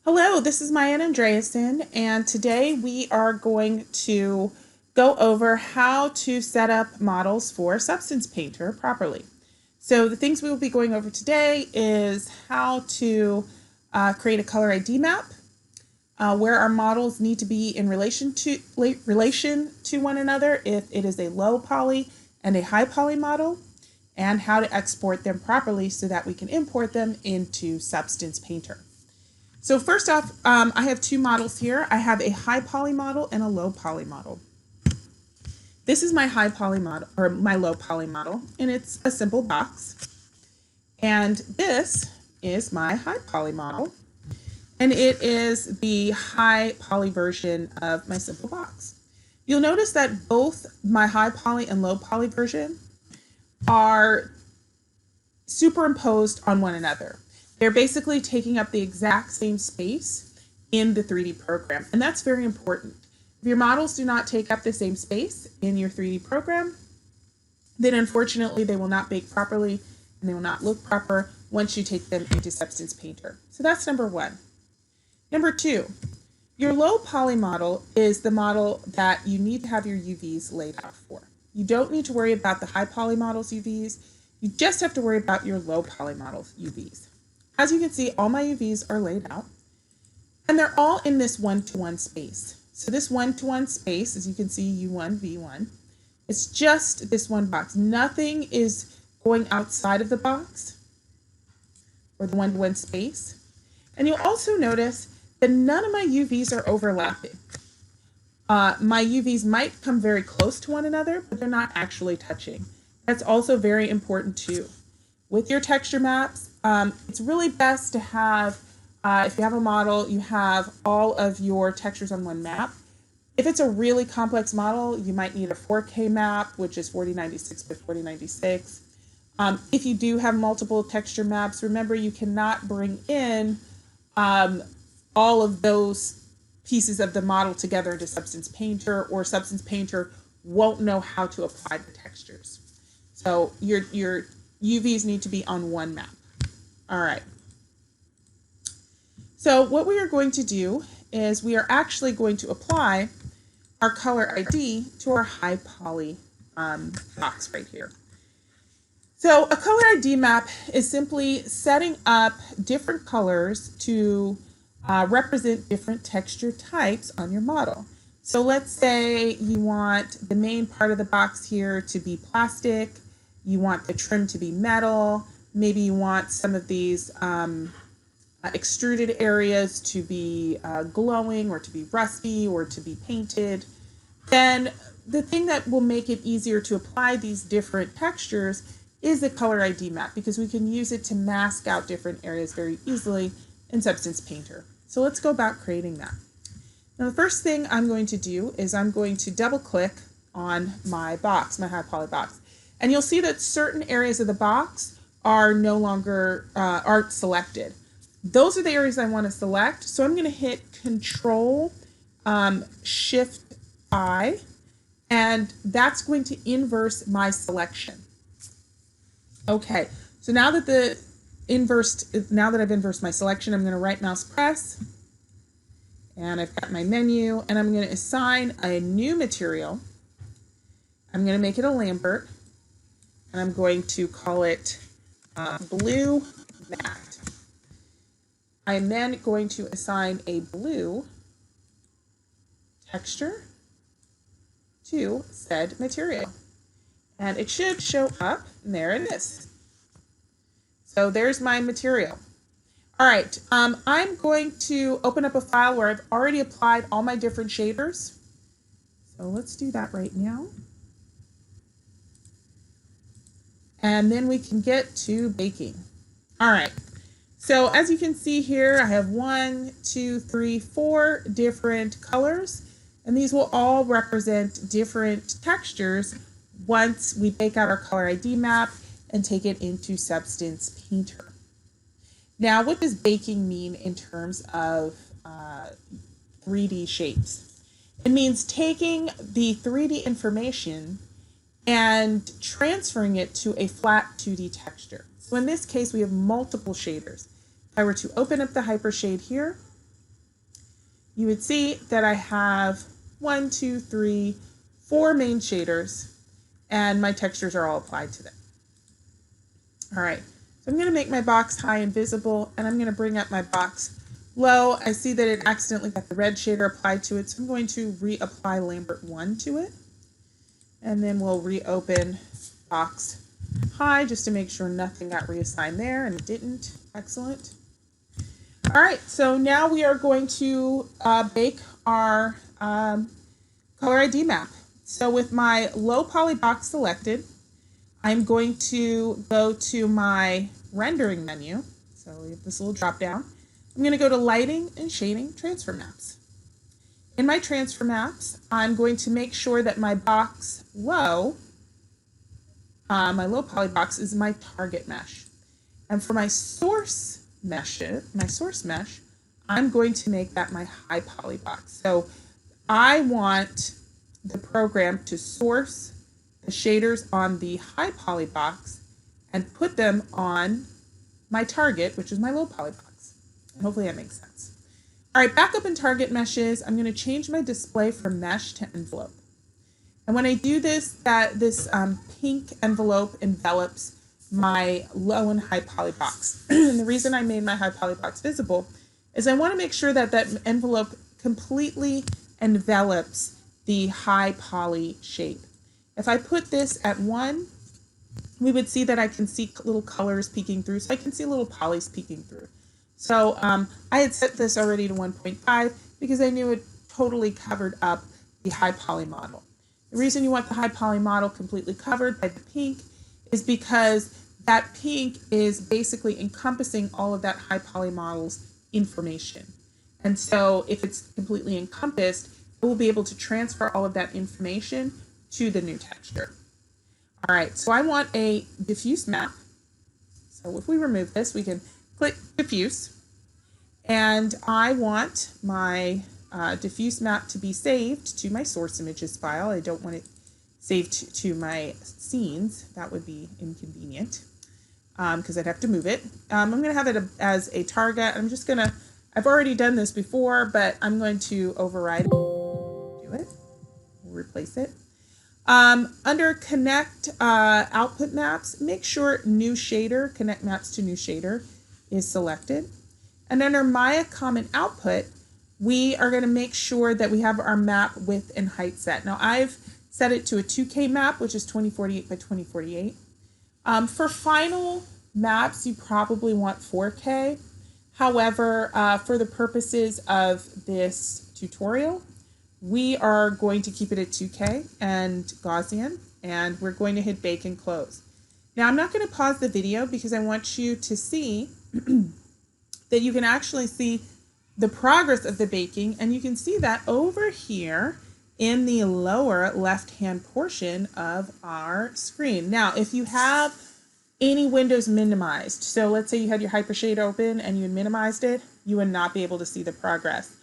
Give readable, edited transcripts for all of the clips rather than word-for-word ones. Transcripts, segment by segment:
Hello, this is Maya Andreasen, and today we are going to go over how to set up models for Substance Painter properly. So the things we will be going over today is how to create a color ID map, where our models need to be in relation to one another if it is a low poly and a high poly model, and how to export them properly so that we can import them into Substance Painter. So first off, I have two models here. I have a high poly model and a low poly model. This is my high poly model, or my low poly model, and it's a simple box. And this is my high poly model, and it is the high poly version of my simple box. You'll notice that both my high poly and low poly version are superimposed on one another. They're basically taking up the exact same space in the 3D program, and that's very important. If your models do not take up the same space in your 3D program, then unfortunately they will not bake properly and they will not look proper once you take them into Substance Painter. So that's number one. Number two, your low poly model is the model that you need to have your UVs laid out for. You don't need to worry about the high poly model's UVs. You just have to worry about your low poly model's UVs. As you can see, all my UVs are laid out, and they're all in this one-to-one space. So this one-to-one space, as you can see, U1, V1, it's just this one box. Nothing is going outside of the box or the one-to-one space. And you'll also notice that none of my UVs are overlapping. My UVs might come very close to one another, but they're not actually touching. That's also very important too. With your texture maps, it's really best to have, if you have a model, you have all of your textures on one map. If it's a really complex model, you might need a 4K map, which is 4096 by 4096. If you do have multiple texture maps, remember you cannot bring in all of those pieces of the model together into Substance Painter, or Substance Painter won't know how to apply the textures. So your UVs need to be on one map. All right. So what we are going to do is we are actually going to apply our color ID to our high poly box right here. So a color ID map is simply setting up different colors to represent different texture types on your model. So let's say you want the main part of the box here to be plastic, you want the trim to be metal, maybe you want some of these extruded areas to be glowing or to be rusty or to be painted. Then the thing that will make it easier to apply these different textures is the color ID map, because we can use it to mask out different areas very easily in Substance Painter. So let's go about creating that. Now the first thing I'm going to do is I'm going to double click on my box, my high poly box. And you'll see that certain areas of the box are no longer, aren't selected. Those are the areas I want to select. So I'm going to hit Control Shift I, and that's going to inverse my selection. Okay, so now that I've inversed my selection, I'm going to right mouse press, and I've got my menu, and I'm going to assign a new material. I'm going to make it a Lambert, and I'm going to call it blue matte. I'm then going to assign a blue texture to said material. And it should show up, and there it is. So there's my material. All right, I'm going to open up a file where I've already applied all my different shaders. So let's do that right now. And then we can get to baking. All right, so as you can see here, I have 1, 2, 3, 4 different colors, and these will all represent different textures once we bake out our color ID map and take it into Substance Painter. Now, what does baking mean in terms of 3D shapes? It means taking the 3D information and transferring it to a flat 2D texture. So in this case, we have multiple shaders. If I were to open up the Hypershade here, you would see that I have 1, 2, 3, 4 main shaders, and my textures are all applied to them. All right, so I'm going to make my box high and visible, and I'm going to bring up my box low. I see that it accidentally got the red shader applied to it, so I'm going to reapply Lambert 1 to it. And then we'll reopen box high just to make sure nothing got reassigned there, and it didn't. Excellent. All right, so now we are going to bake our color ID map. So with my low poly box selected, I'm going to go to my rendering menu. So we have this little drop down. I'm going to go to lighting and shading transfer maps. In my transfer maps, I'm going to make sure that my box low, my low poly box is my target mesh. And for my source mesh, I'm going to make that my high poly box. So I want the program to source the shaders on the high poly box and put them on my target, which is my low poly box. And hopefully that makes sense. All right, back up in target meshes, I'm going to change my display from mesh to envelope. And when I do this, this pink envelope envelops my low and high poly box. And the reason I made my high poly box visible is I want to make sure that that envelope completely envelops the high poly shape. If I put this at 1, we would see that I can see little colors peeking through. So I can see little polys peeking through. So I had set this already to 1.5 because I knew it totally covered up the high poly model. The reason you want the high poly model completely covered by the pink is because that pink is basically encompassing all of that high poly model's information. And so if it's completely encompassed, it will be able to transfer all of that information to the new texture. All right, so I want a diffuse map. So if we remove this, we can click diffuse. And I want my diffuse map to be saved to my source images file. I don't want it saved to my scenes. That would be inconvenient because I'd have to move it. I'm going to have it as a target. I've already done this before, but I'm going to override it. Do it. We'll replace it. Under connect output maps, make sure new shader, connect maps to new shader is selected. And under Maya common output, we are going to make sure that we have our map width and height set. Now I've set it to a 2K map, which is 2048 by 2048. For final maps, you probably want 4K. However, for the purposes of this tutorial, we are going to keep it at 2K and Gaussian, and we're going to hit bake and close. Now I'm not going to pause the video because I want you to see that you can actually see the progress of the baking, and you can see that over here in the lower left-hand portion of our screen. Now, if you have any windows minimized, so let's say you had your Hypershade open and you minimized it, you would not be able to see the progress.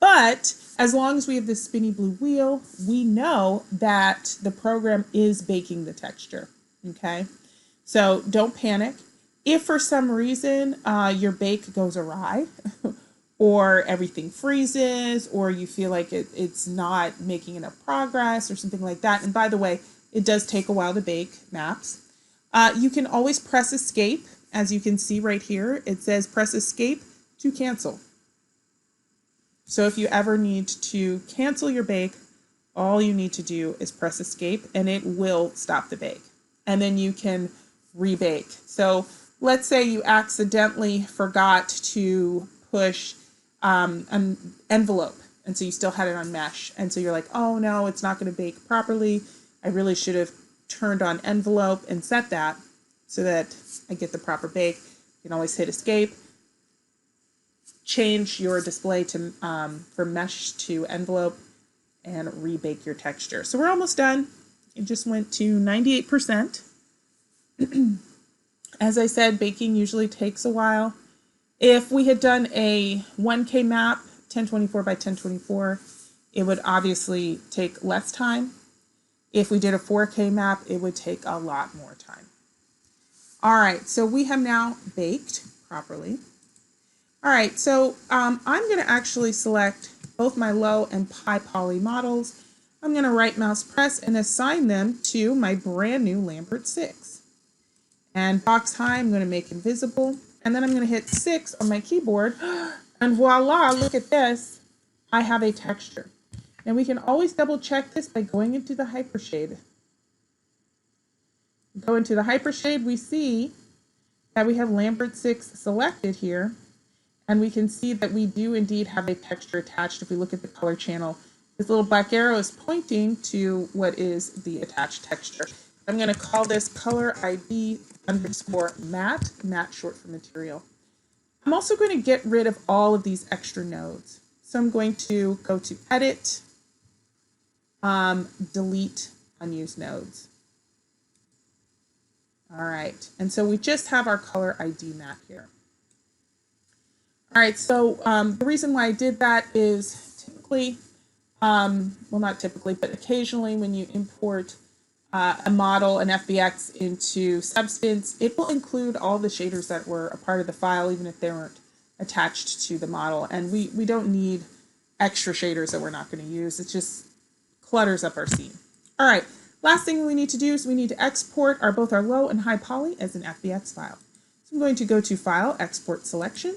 But as long as we have this spinny blue wheel, we know that the program is baking the texture, okay? So don't panic. If for some reason your bake goes awry or everything freezes or you feel like it's not making enough progress or something like that, and by the way, it does take a while to bake maps, you can always press escape. As you can see right here, it says press escape to cancel. So if you ever need to cancel your bake, all you need to do is press escape and it will stop the bake. And then you can rebake. So let's say you accidentally forgot to push an envelope, and so you still had it on mesh. And so you're like, oh no, it's not going to bake properly. I really should have turned on envelope and set that so that I get the proper bake. You can always hit escape, change your display to from mesh to envelope, and rebake your texture. So we're almost done. It just went to 98%. As I said, baking usually takes a while. If we had done a 1K map, 1024 by 1024, it would obviously take less time. If we did a 4K map, it would take a lot more time. All right, so we have now baked properly. All right, so I'm going to actually select both my low and high poly models. I'm going to right mouse press and assign them to my brand new Lambert 6. And box high, I'm going to make invisible. And then I'm going to hit 6 on my keyboard. And voila, look at this. I have a texture. Now we can always double check this by going into the Hypershade. Go into the Hypershade, we see that we have Lambert 6 selected here. And we can see that we do indeed have a texture attached if we look at the color channel. This little black arrow is pointing to what is the attached texture. I'm going to call this color ID underscore matte, matte short for material. I'm also going to get rid of all of these extra nodes. So I'm going to go to edit, delete unused nodes. All right, and so we just have our color ID matte here. All right, so the reason why I did that is typically, well, not typically, but occasionally when you import a model, an FBX into Substance, it will include all the shaders that were a part of the file, even if they weren't attached to the model. And we don't need extra shaders that we're not going to use. It just clutters up our scene. All right, last thing we need to do is we need to export both our low and high poly as an FBX file. So I'm going to go to File, Export Selection.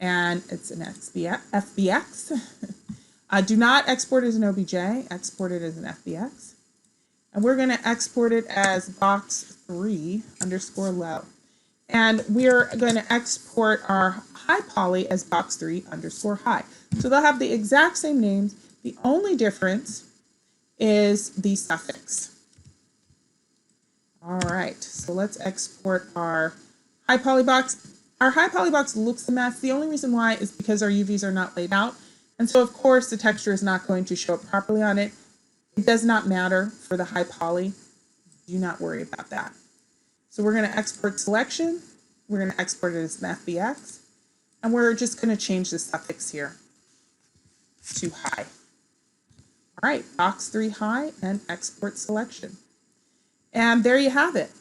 And it's an FBX. Do not export it as an OBJ, export it as an FBX. And we're going to export it as box3 underscore low. And we're going to export our high poly as box3 underscore high. So they'll have the exact same names. The only difference is the suffix. All right, so let's export our high poly box. Our high poly box looks a mess. The only reason why is because our UVs are not laid out. And so of course the texture is not going to show up properly on it. It does not matter for the high poly. Do not worry about that. So we're going to export selection. We're going to export it as an FBX. And we're just going to change the suffix here to high. All right, box3 high and export selection. And there you have it.